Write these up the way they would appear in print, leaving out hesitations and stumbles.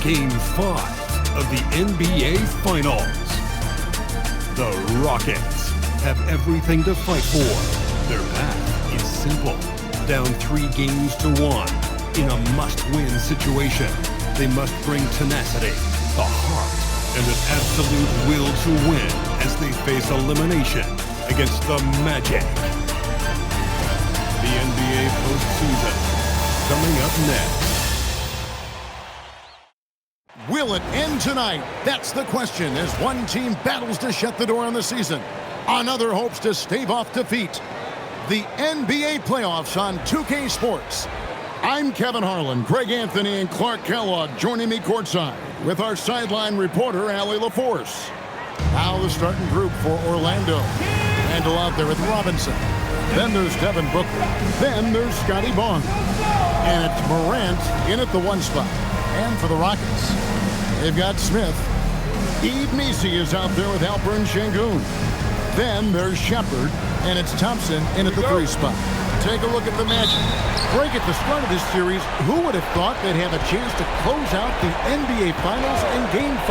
Game 5 of the NBA Finals. The Rockets have everything to fight for. Their path is simple. Down 3-1 in a must-win situation. They must bring tenacity, the heart, and an absolute will to win as they face elimination against the Magic. The NBA postseason coming up next. Will it end tonight? That's the question as one team battles to shut the door on the season. Another hopes to stave off defeat. The NBA playoffs on 2K Sports. I'm Kevin Harlan, Greg Anthony, and Clark Kellogg joining me courtside with our sideline reporter, Allie LaForce. Now the starting group for Orlando. Randall out there with Robinson. Then there's Devin Booker. Then there's Scotty Barnes. And it's Morant in at the 1 spot. And for the Rockets, they've got Smith. Yves Missi is out there with Alperen Sengun. Then there's Shepard, and it's Thompson in at the 3 spot. Take a look at the Magic. Greg, at the start of this series, who would have thought they'd have a chance to close out the NBA Finals in Game 5?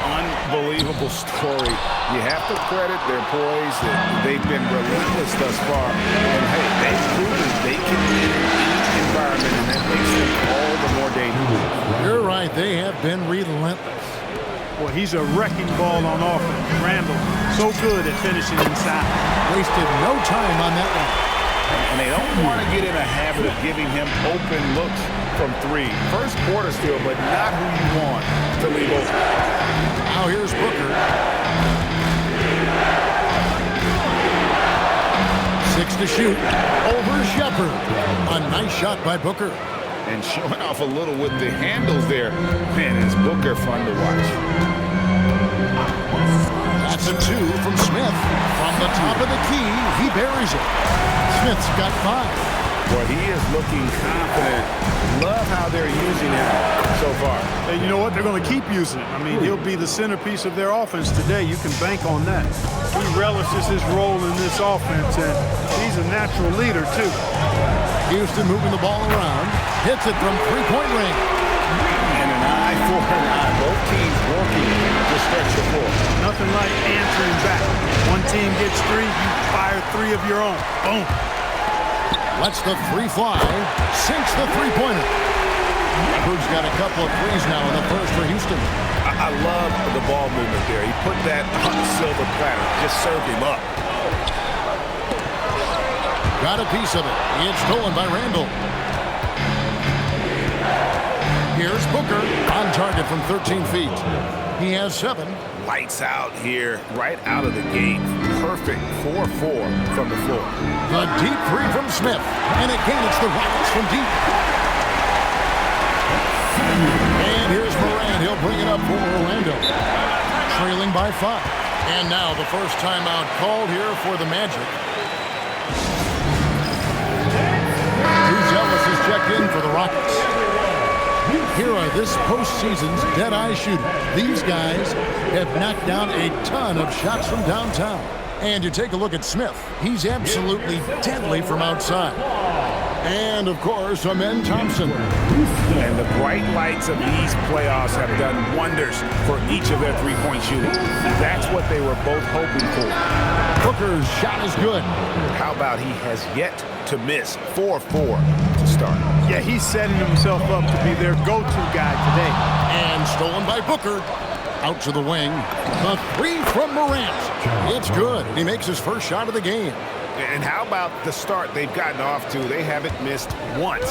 Unbelievable story. You have to credit their poise. They've been relentless thus far. And hey, they've proven they can win in each environment, and that makes them all the more dangerous. You're right. They have been relentless. Well, he's a wrecking ball on offense. Randall, so good at finishing inside. Wasted no time on that one. And they don't want to get in a habit of giving him open looks from 3. First quarter still, but not who you want to leave open. Now here's Booker. 6 to shoot. Over Shepard. A nice shot by Booker. And showing off a little with the handles there. Man, is Booker fun to watch. That's a 2 from Smith. From the top of the key, he buries it. Smith's got 5. Well, he is looking confident. Love how they're using him so far. And you know what? They're going to keep using him. I mean, he'll be the centerpiece of their offense today. You can bank on that. He relishes his role in this offense, and he's a natural leader, too. Houston moving the ball around. Hits it from 3-point range. And an eye for an eye. Both teams working to stretch the floor. Nothing like answering back. One team gets 3, you fire 3 of your own. Boom. Lets the 3 fly. Sinks the 3-pointer. Shepard's got a couple of 3s now in the first for Houston. I love the ball movement there. He put that on the silver platter. Just served him up. Got a piece of it. It's stolen by Randall. Here's Booker on target from 13 feet. He has 7. Lights out here, right out of the gate. Perfect 4-4 from the floor. The deep 3 from Smith. And again, it's the Rockets from deep. And here's Morant. He'll bring it up for Orlando. Trailing by 5. And now the first timeout called here for the Magic. Ellis is checked in for the Rockets. Here are this postseason's dead-eye shooters. These guys have knocked down a ton of shots from downtown. And you take a look at Smith. He's absolutely deadly from outside. And, of course, Amen Thompson. And the bright lights of these playoffs have done wonders for each of their 3-point shooting. That's what they were both hoping for. Booker's shot is good. How about he has yet to miss 4-4 to start? Yeah, he's setting himself up to be their go-to guy today. And stolen by Booker. Out to the wing. The 3 from Morant. It's good. He makes his first shot of the game. And how about the start they've gotten off to? They haven't missed once.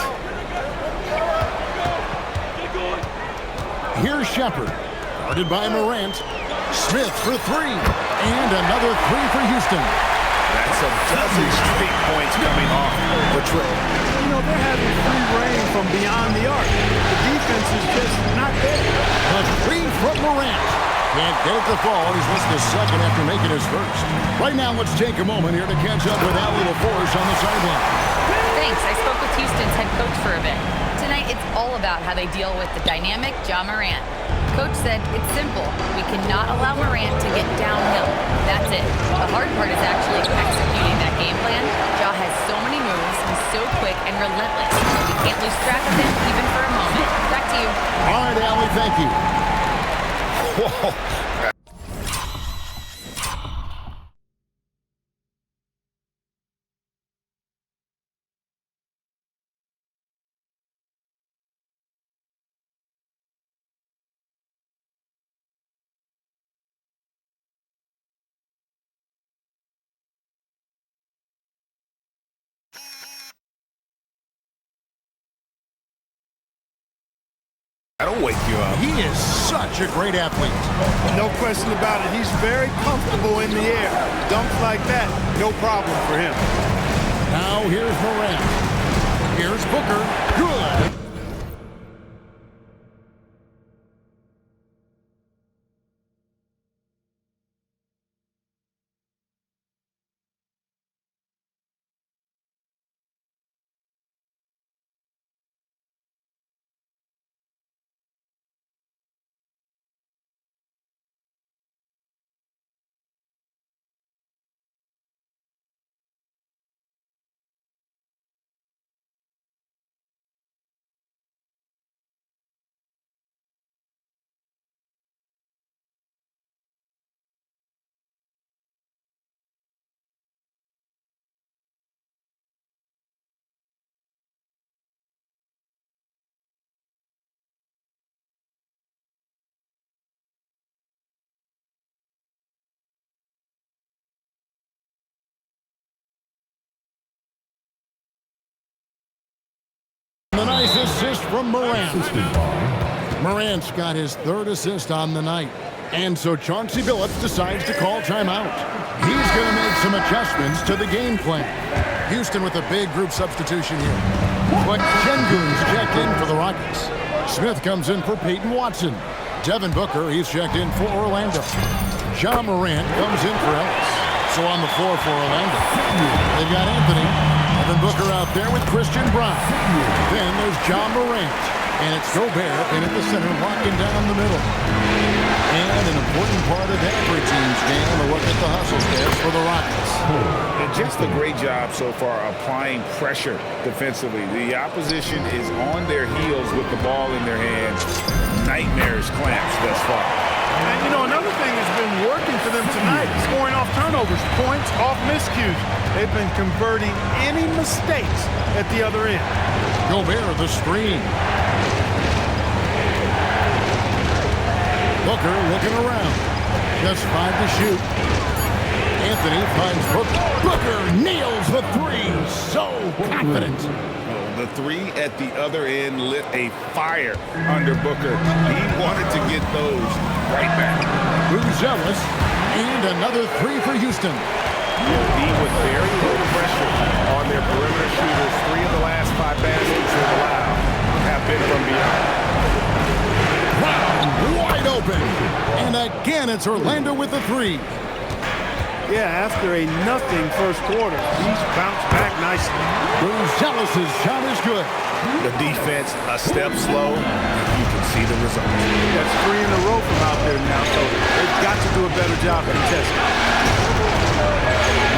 Here's Shepard. Guarded by Morant. Smith for 3. And another 3 for Houston. That's a dozen straight points coming off the trip. You know, they're having free reign from beyond the arc. The defense is just not there. The 3 from Morant. Can't get it to fall. He's missed his second after making his first. Right now, let's take a moment here to catch up with Allie LaForce on the sideline. Thanks. I spoke with Houston's head coach for a bit. Tonight, it's all about how they deal with the dynamic Ja Morant. Coach said it's simple. We cannot allow Morant to get downhill. That's it. The hard part is actually executing that game plan. Ja has so many moves. He's so quick and relentless. We can't lose track of him even for a moment. That to you. All right, Allie, thank you. Whoa. That'll wake you up. He is such a great athlete. No question about it. He's very comfortable in the air. Dunks like that, no problem for him. Now here's Morant. Here's Booker. Good. A nice assist from Morant. Morant's got his third assist on the night. And so Chauncey Billups decides to call timeout. He's going to make some adjustments to the game plan. Houston with a big group substitution here. But Şengün's checked in for the Rockets. Smith comes in for Peyton Watson. Devin Booker, he's checked in for Orlando. Ja Morant comes in for Ellis. So on the floor for Orlando, they've got Anthony. Devin Booker out there with Christian Brown. Then there's Ja Morant. And it's Gobert in at the center, locking down the middle. And an important part of every team's game, a look at the hustle steps for the Rockets. And just a great job so far applying pressure defensively. The opposition is on their heels with the ball in their hands. Nightmarish clamps thus far. And, you know, another thing that's been working for them tonight, scoring off turnovers, points off miscues. They've been converting any mistakes at the other end. Gobert, the screen. Booker looking around. Just 5 to shoot. Anthony finds Booker. Booker nails the three. So confident. The three at the other end lit a fire under Booker. He wanted to get those right back. Ellis, and another three for Houston. He with very low pressure on their perimeter shooters. 3 of the last 5 baskets they've allowed have been from beyond. Wide open. And again, it's Orlando with the three. Yeah, after a nothing first quarter, he's bounced back nicely. Ellis' shot is good. The defense a step slow. You can see the result. That's 3 in a row from out there now, so they've got to do a better job contesting.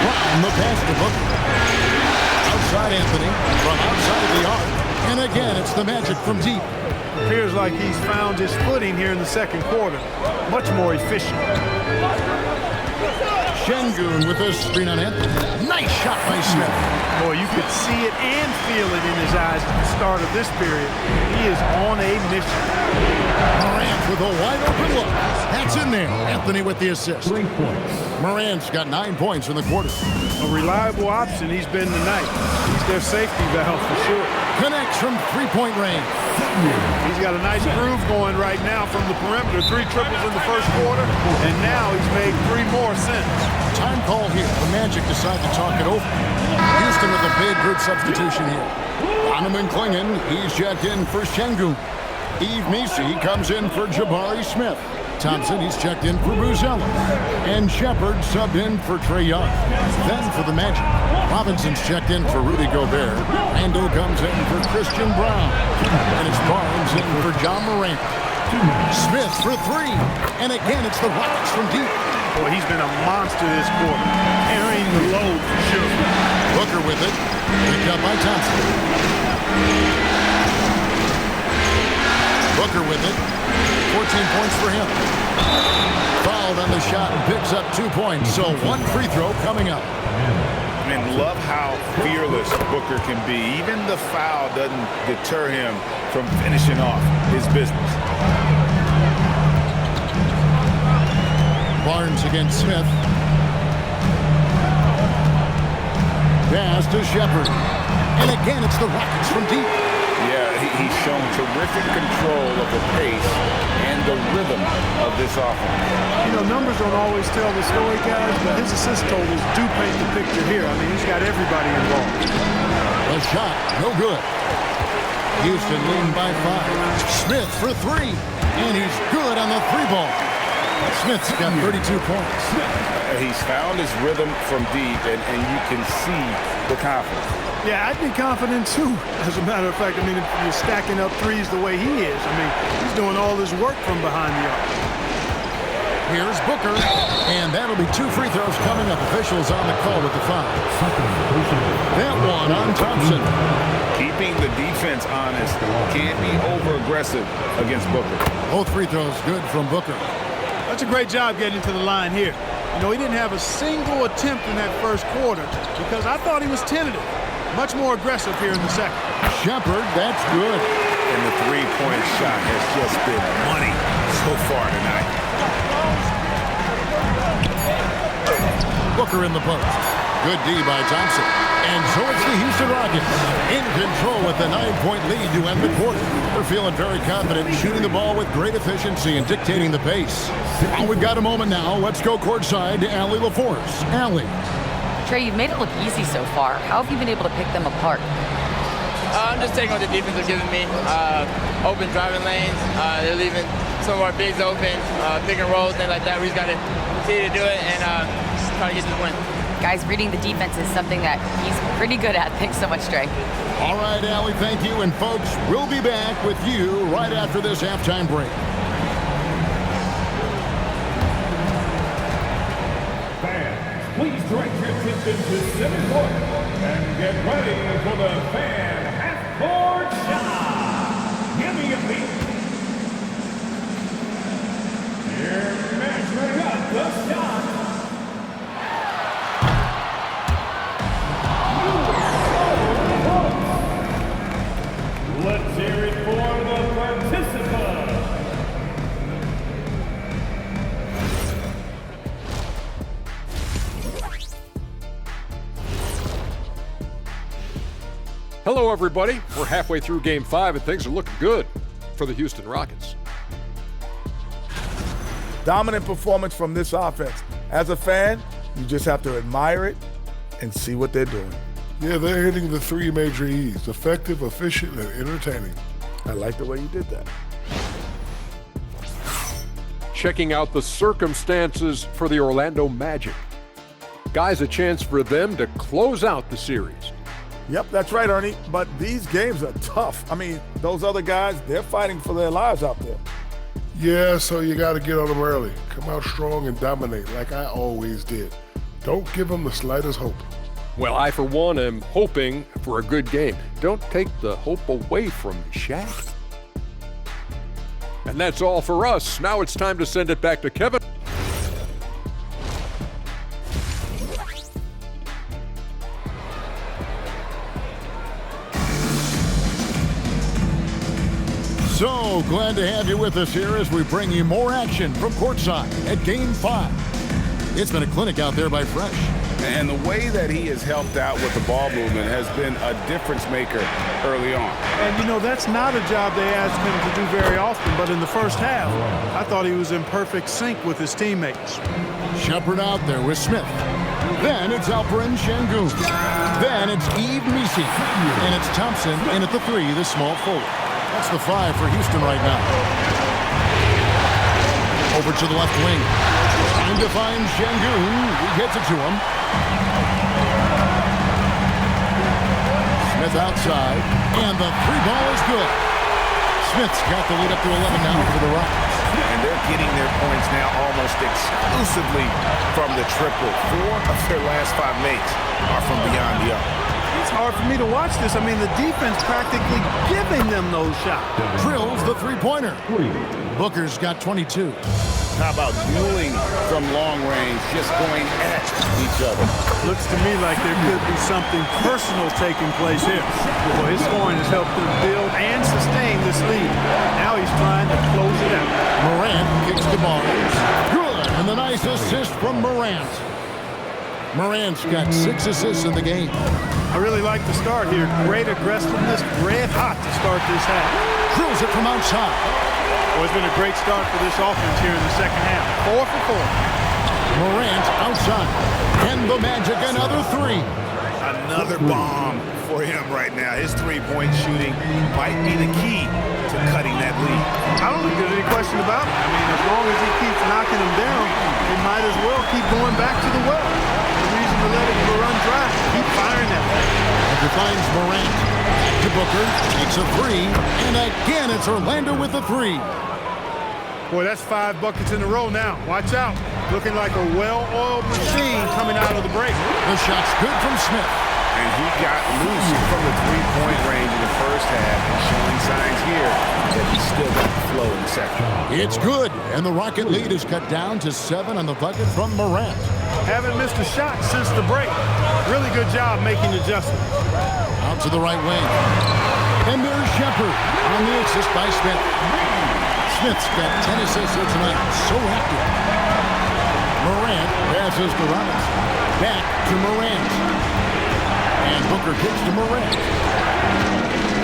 Brown, the pass to Booker. Outside Anthony, from outside the arc. And again, it's the Magic from deep. Appears like he's found his footing here in the second quarter. Much more efficient. Şengün with a screen on Anthony. Nice shot by Smith. Boy, you could see it and feel it in his eyes at the start of this period. He is on a mission. Morant with a wide open look. That's in there. Anthony with the assist. 3 points. Morant's got 9 points in the quarter. A reliable option he's been tonight. He's their safety valve for sure. Connects from three-point range. He's got a nice groove going right now from the perimeter. 3 triples in the first quarter, and now he's made 3 more since. Time call here. The Magic decide to talk it over. Houston with a big group substitution here. Donovan Clingan, he's checked in for Şengün. Yves Missi comes in for Jabari Smith. Thompson, he's checked in for Ellis. And Shepard subbed in for Trae Young. Then for the Magic, Robinson's checked in for Rudy Gobert. Rando comes in for Christian Brown. And it's Barnes in for Ja Morant. Smith for 3. And again, it's the Rockets from deep. Boy, he's been a monster this quarter, carrying the load for sure. Booker with it. Picked up by Thompson. Booker with it. 14 points for him. Fouled on the shot and picks up 2 points. So one free throw coming up. And love how fearless Booker can be. Even the foul doesn't deter him from finishing off his business. Barnes against Smith. Pass to Shepard. And again, it's the Rockets from deep. Yeah, he's shown terrific control of the pace and the rhythm of this offense. You know, numbers don't always tell the story, guys, but his assist totals do paint the picture here. I mean, he's got everybody involved. A shot, no good. Houston leading by 5. Smith for 3. And he's good on the 3 ball. Smith's got 32 points. He's found his rhythm from deep, and you can see the confidence. Yeah, I'd be confident too, as a matter of fact. I mean, if you're stacking up threes the way he is, I mean, he's doing all this work from behind the arc. Here's Booker, and that'll be 2 free throws coming up. Officials on the call with the foul. That one on Thompson. Keeping the defense honest, can't be over-aggressive against Booker. Both free throws good from Booker. That's a great job getting to the line here. You know, he didn't have a single attempt in that first quarter because I thought he was tentative. Much more aggressive here in the second. Shepard, that's good. And the three-point shot has just been money so far tonight. Booker in the post. Good D by Thompson. And so it's the Houston Rockets in control with the 9-point lead to end the quarter. They're feeling very confident, shooting the ball with great efficiency and dictating the pace. Well, we've got a moment now. Let's go courtside to Allie LaForce. Allie. Trey, you've made it look easy so far. How have you been able to pick them apart? I'm just taking what the defense is giving me. Open driving lanes. They're leaving some of our bigs open, pick and rolls, things like that. We just got to continue to do it and try to get this win. Guys, reading the defense is something that he's pretty good at. Thanks so much, Trey. All right, Allie, thank you. And folks, we'll be back with you right after this halftime break. Fans, please direct your attention to center court and get ready for the fan half-court shot. Give me a beat. Here, measuring up the shot. Let's hear it for the participant. Hello, everybody. We're halfway through Game 5, and things are looking good for the Houston Rockets. Dominant performance from this offense. As a fan, you just have to admire it and see what they're doing. Yeah, they're hitting the 3 major E's: effective, efficient, and entertaining. I like the way you did that. Checking out the circumstances for the Orlando Magic. Guys, a chance for them to close out the series. Yep, that's right, Ernie. But these games are tough. I mean, those other guys, they're fighting for their lives out there. Yeah, so you got to get on them early. Come out strong and dominate like I always did. Don't give them the slightest hope. Well, I, for one, am hoping for a good game. Don't take the hope away from me, Shaq. And that's all for us. Now it's time to send it back to Kevin. So glad to have you with us here as we bring you more action from courtside at Game 5. It's been a clinic out there by Fresh. And the way that he has helped out with the ball movement has been a difference maker early on. And, you know, that's not a job they ask him to do very often, but in the first half, I thought he was in perfect sync with his teammates. Shepard out there with Smith. Then it's Alperen Şengün. Then it's Yves Missi. And it's Thompson in at the 3, the small forward. That's the 5 for Houston right now. Over to the left wing. Trying to find Şengün. He gets it to him. Smith outside. And the 3 ball is good. Smith's got the lead up to 11 now for the Rockets. And they're getting their points now almost exclusively from the triple. 4 of their last 5 makes are from beyond the arc. It's hard for me to watch this. I mean, the defense practically giving them those shots. Drills the three-pointer. Booker's got 22. How about dueling from long range, just going at each other? Looks to me like there could be something personal taking place here. Well, his scoring has helped them build and sustain this lead. Now he's trying to close it out. Morant kicks the ball. Good, and the nice assist from Morant. Morant's got 6 assists in the game. I really like the start here. Great aggressiveness, red hot to start this half. Drills it from outside. Well, it's been a great start for this offense here in the second half. 4 for 4. Morant outside. And the Magic another 3. Another bomb for him right now. His three-point shooting might be the key to cutting that lead. I don't think there's any question about it. I mean, as long as he keeps knocking them down, he might as well keep going back to the well. No reason to let it run dry. Keep firing that way. Booker finds Morant. To Booker. Takes a 3. And again, it's Orlando with the 3. Boy, that's 5 buckets in a row now. Watch out. Looking like a well-oiled machine coming out of the break. The shot's good from Smith. And he got loose from the three-point range in the first half and showing signs here that he's still got the flow in the second. It's good, and the Rocket lead is cut down to 7 on the bucket from Morant. Haven't missed a shot since the break. Really good job making adjustments. Out to the right wing. And there's Shepard on the assist by Smith. Smith's got 10 assists here tonight. So active. Morant passes to Robinson. Back to Morant. And Booker kicks to Morant.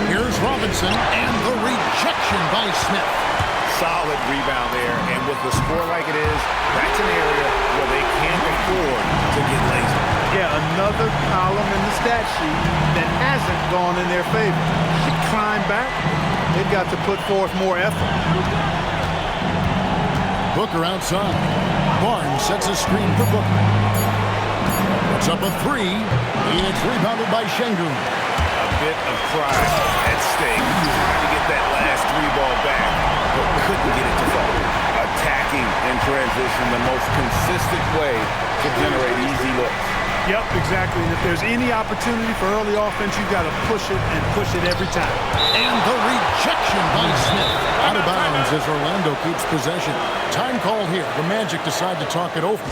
Here's Robinson, and the rejection by Smith. Solid rebound there, and with the score like it is, that's an area where they can't afford to get lazy. Yeah, another column in the stat sheet that hasn't gone in their favor. To climb back, they've got to put forth more effort. Booker outside. Barnes sets a screen for Booker. It's up a 3, and it's rebounded by Şengün. A bit of pride at stake. Trying to get that last 3-ball back, but couldn't get it to fall. Attacking in transition, the most consistent way to generate easy looks. Yep, exactly. And if there's any opportunity for early offense, you've got to push it and push it every time. And the rejection by Smith. Out of bounds as Orlando keeps possession. Time call here. The Magic decide to talk it over.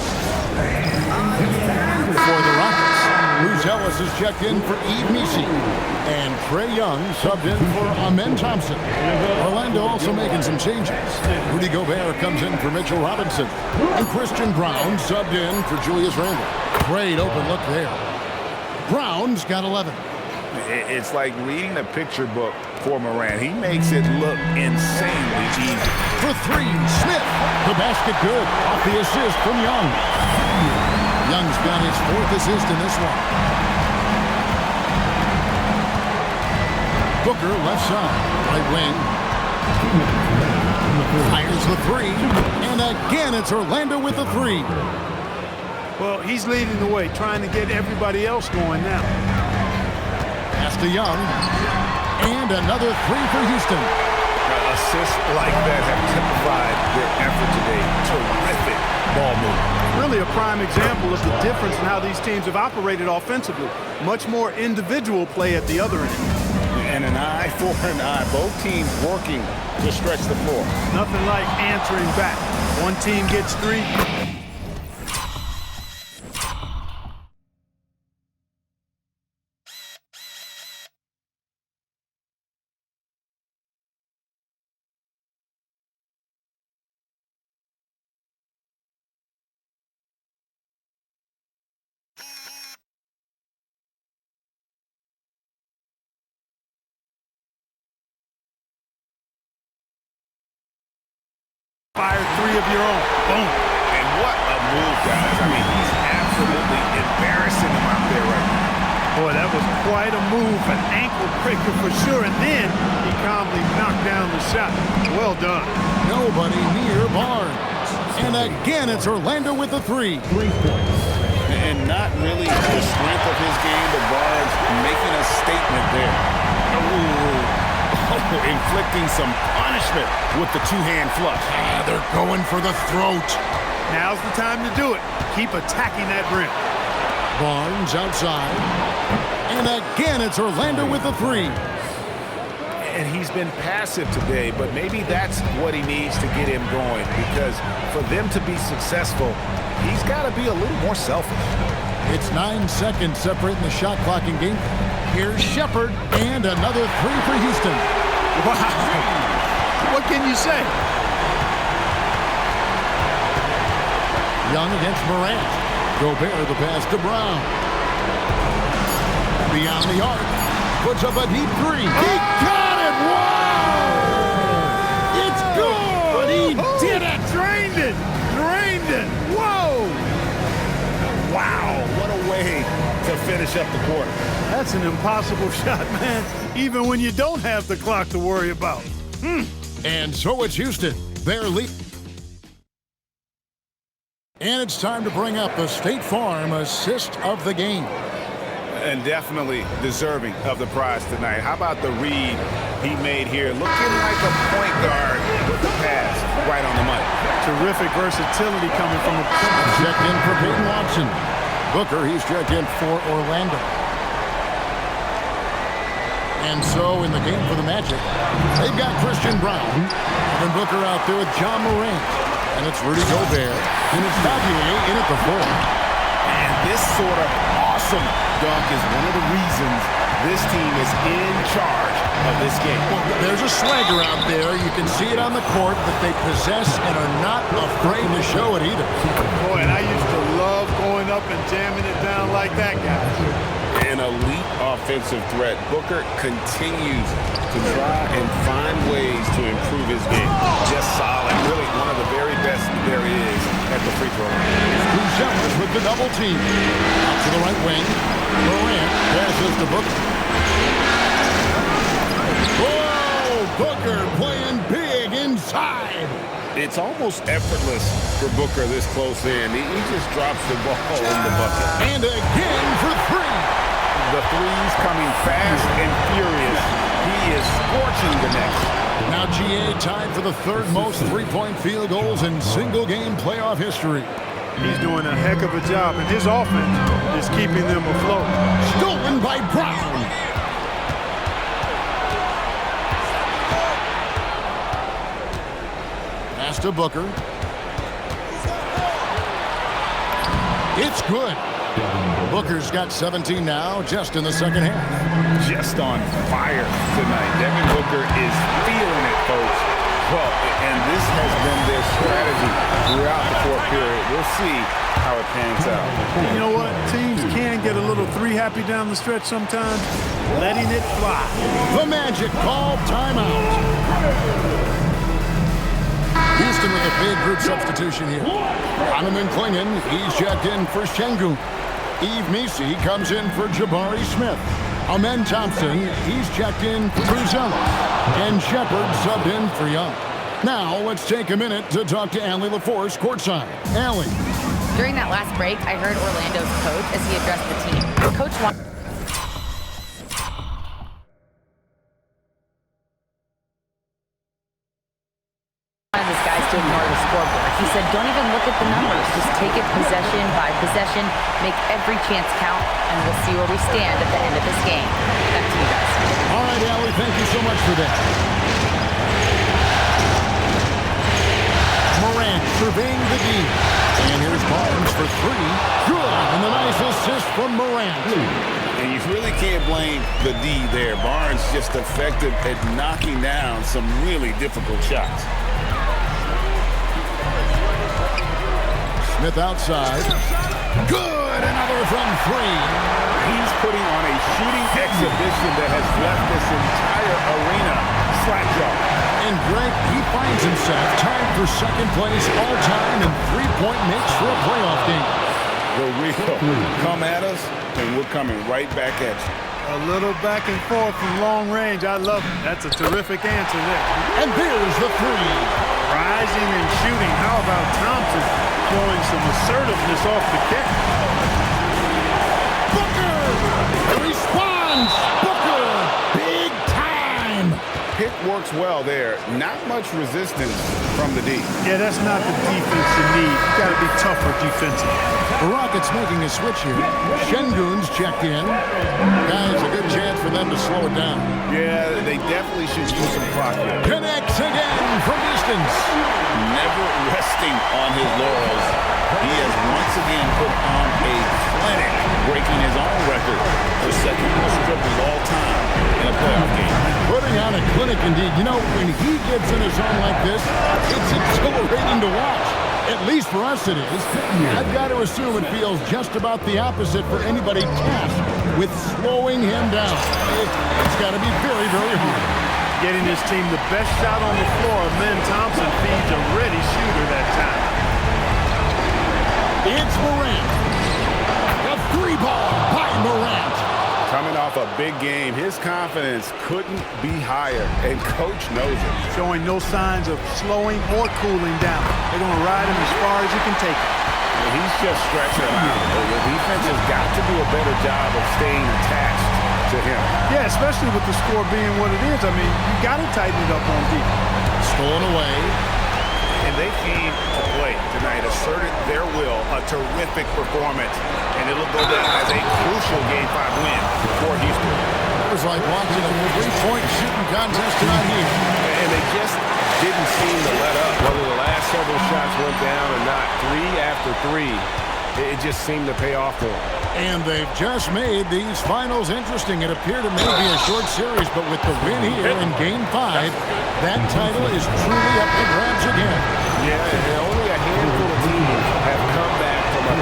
For the Rockets, Bruce Ellis is checked in for Yves Missi. And Trae Young subbed in for Amen Thompson. Orlando also making some changes. Rudy Gobert comes in for Mitchell Robinson. And Christian Brown subbed in for Julius Randle. Great open look there. Brown's got 11. It's like reading a picture book for Morant. He makes it look insanely easy. For 3, Smith. The basket good. Off the assist from Young. Young's got his 4th assist in this one. Booker left side. Right wing. Fires the 3. And again, it's Orlando with the 3. Well, he's leading the way, trying to get everybody else going now. Pass to Young. And another 3 for Houston. Assists like that have typified their effort today. Terrific ball movement. Really a prime example of the difference in how these teams have operated offensively. Much more individual play at the other end. And an eye for an eye. Both teams working to stretch the floor. Nothing like answering back. One team gets 3. Fire 3 of your own. Boom. And what a move, guys. I mean, he's absolutely embarrassing them out there right now. Boy, that was quite a move. An ankle breaker for sure. And then he calmly knocked down the shot. Well done. Nobody near Barnes. And again, it's Orlando with the 3. And not really the strength of his game, but Barnes making a statement there. Inflicting some punishment with the 2-hand flush. They're going for the throat. Now's the time to do it. Keep attacking that rim. Barnes outside. And again, it's Orlando with the three. And he's been passive today, but maybe that's what he needs to get him going, because for them to be successful, he's got to be a little more selfish. It's 9 seconds separating the shot clock and game. Here's Shepard, and another three for Houston. Wow. What can you say? Young against Morant. Gobert, the pass to Brown. Beyond the arc. Puts up a deep three. He got it! Wow! It's good! He did it! Drained it! Drained it! Whoa! Wow, what a way to finish up the quarter. That's an impossible shot, man, even when you don't have the clock to worry about. And so it's Houston. Their lead. And it's time to bring up the State Farm assist of the game. And definitely deserving of the prize tonight. How about the read he made here? Looking like a point guard with the pass right on the money. Terrific versatility coming from the checked in for Peyton Watson. Booker, he's checked in for Orlando. And so in the game for the Magic, they've got Christian Brown. And Booker out there with John Morant. And it's Rudy Gobert. And it's Xavier in at the 4. And this sort of awesome dunk is one of the reasons this team is in charge of this game. Well, there's a swagger out there. You can see it on the court that they possess and are not afraid to show it either. Boy, and I used to love going up and jamming it down like that, guys. An elite offensive threat. Booker continues to try and find ways to improve his game. Just solid. Really one of the very best there is at the free throw line. Xavier with the double team. Out to the right wing. Morant passes to Booker. Whoa! Booker playing big inside. It's almost effortless for Booker this close in. He just drops the ball in the bucket. And again for three. The threes coming fast and furious. He is scorching the next. Now GA tied for the third most three-point field goals in single-game playoff history. He's doing a heck of a job, and his offense is keeping them afloat. Stolen by Brown. Pass to Booker. It's good. Booker's got 17 now, just in the second half. Just on fire tonight. Devin Booker is feeling it, folks. Well, and this has been their strategy throughout the fourth period. We'll see how it pans out. You know what? Teams can get a little three-happy down the stretch sometimes, letting it fly. The Magic call timeout. Houston with a big group substitution here. Donovan Clingan, he's checked in for Şengün. Yves Missi comes in for Jabari Smith. Amen Thompson, he's checked in for Bruzel. And Shepard subbed in for Young. Now, let's take a minute to talk to Allie LaForce courtside. Allie. During that last break, I heard Orlando's coach as he addressed the team. Coach wanted his guys to ignore the scoreboard. He said, don't even look at the numbers. Just take it possession by possession, make every chance count, and we'll see where we stand at the end of this game. Back to you guys. All right, Allie, thank you so much for that. Morant surveying the D. And here's Barnes for three. Good, and the nice assist from Morant. And you really can't blame the D there. Barnes just effective at knocking down some really difficult shots. Smith outside. Good, another from three. He's putting on a shooting exhibition that has left this entire arena slack-jawed. And Greg, he finds himself tied for second place all-time in three-point makes for a playoff game. The real come at us, and we're coming right back at you. A little back and forth from long range. I love it. That's a terrific answer there. And there's the three. Rising and shooting. How about Thompson showing some assertiveness off the kick? Booker responds. Booker, big time. Pick works well there. Not much resistance from the D. Yeah, that's not the defense you need. You got to be tougher defensive. The Rockets making a switch here. Şengün's checked in. Guys, a good chance for them to slow it down. Yeah, they definitely should use some clock here. Connects again from distance. Never resting on his laurels. He has once again put on a clinic, breaking his own record for second most triples all time in a playoff game. Putting on a clinic indeed. You know, when he gets in a zone like this, it's exhilarating to watch. At least for us it is. I've got to assume it feels just about the opposite for anybody tasked with slowing him down. It's got to be very, very hard. Getting his team the best shot on the floor. Lynn Thompson feeds a ready shooter that time. It's Morant. A three ball by Morant. Coming off a big game, his confidence couldn't be higher, and Coach knows it. Showing no signs of slowing or cooling down. They're going to ride him as far as he can take it. And he's just stretching him out. The defense has got to do a better job of staying attached to him. Yeah, especially with the score being what it is. I mean, you got to tighten it up on defense. Stolen away. And they came to play tonight, asserted their will, a terrific performance, and it'll go down as a crucial Game 5 win for Houston. It was like watching a three-point shooting contest tonight here. And they just didn't seem to let up. Whether the last several shots went down or not, 3 after 3, it just seemed to pay off for them. And they've just made these finals interesting. It appeared it may be a short series, but with the win here in Game 5, that title is truly up for grabs again. Yeah, and only a handful of teams have come back from a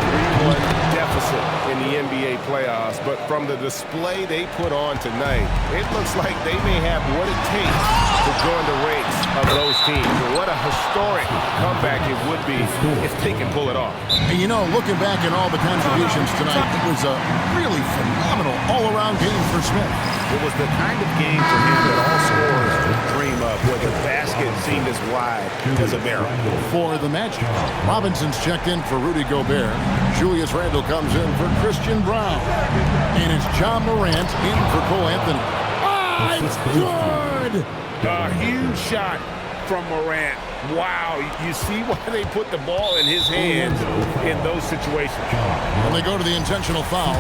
3-1 deficit in the NBA playoffs. But from the display they put on tonight, it looks like they may have what it takes to join the ranks of those teams. And what a historic comeback it would be if they can pull it off. And you know, looking back at all the contributions tonight, it was a really phenomenal all-around game for Smith. It was the kind of game for him that all scorers dream of, where the basket seemed as wide as a barrel. For the Magic, Robinson's checked in for Rudy Gobert. Julius Randle comes in for Christian Brown. And it's John Morant in for Cole Anthony. Ah, it's good! A huge shot from Morant. Wow, you see why they put the ball in his hands in those situations. And they go to the intentional foul.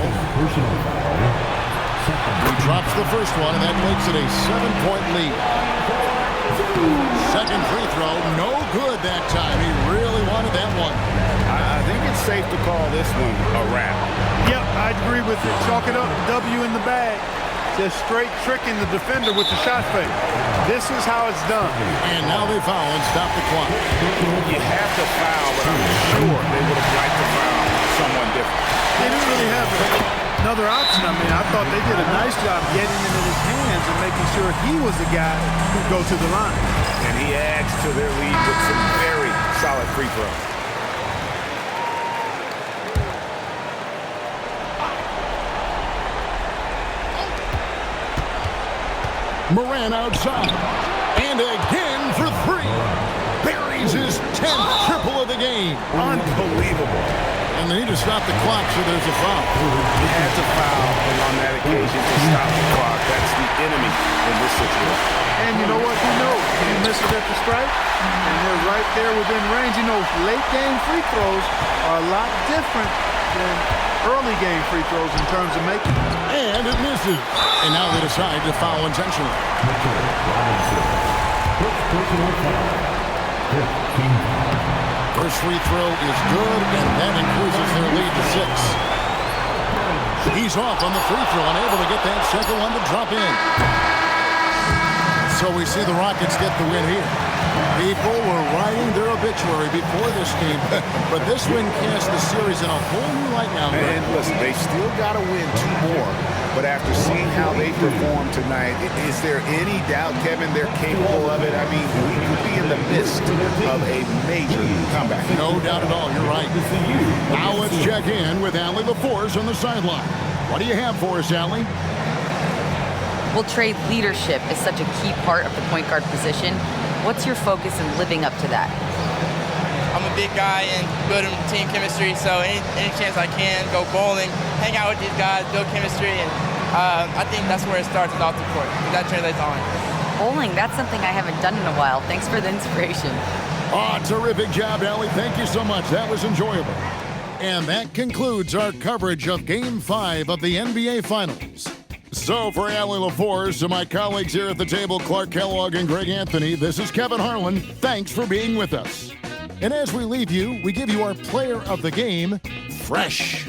He drops the first one, and that makes it a 7-point lead. Second free throw, no good that time. He really wanted that one. I think it's safe to call this one a wrap. Yep, I agree with it. Chalk it up, W in the bag. Just straight tricking the defender with the shot fake. This is how it's done. And now they foul and stop the clock. You have to foul, but I'm sure they would have liked to foul someone different. They didn't really have another option. I mean, I thought they did a nice job getting him in his hands and making sure he was the guy who'd go to the line. And he adds to their lead with some very solid free throws. Morant outside. And again for 3. Buries his 10th triple of the game. Unbelievable. And they need to stop the clock, so there's a foul. He had to foul on that occasion to stop the clock. That's the enemy in this situation. And you know what? He knows. He misses at the strike, and they're right there within range. You know, late game free throws are a lot different than early game free throws in terms of making. And it misses. And now they decide to foul intentionally. First free throw is good, and that increases their lead to 6. He's off on the free throw, unable to get that second one to drop in. So we see the Rockets get the win here. People were writing their obituary before this game, but this win cast the series in a whole new light now. And listen, they still got to win 2 more, but after seeing how they performed tonight, is there any doubt, Kevin, they're capable of it? I mean, we could be in the midst of a major comeback. No doubt at all, you're right. Now let's check in with Allie LaForce on the sideline. What do you have for us, Allie? Well, Trey, leadership is such a key part of the point guard position. What's your focus in living up to that? I'm a big guy and building team chemistry, so any chance I can, go bowling, hang out with these guys, build chemistry, and I think that's where it starts, is off the court. That translates on. bowling. That's something I haven't done in a while. Thanks for the inspiration. Oh, terrific job, Allie. Thank you so much. That was enjoyable. And that concludes our coverage of Game 5 of the NBA Finals. So for Allie LaForce and my colleagues here at the table, Clark Kellogg and Greg Anthony, this is Kevin Harlan. Thanks for being with us. And as we leave you, we give you our player of the game, Fresh.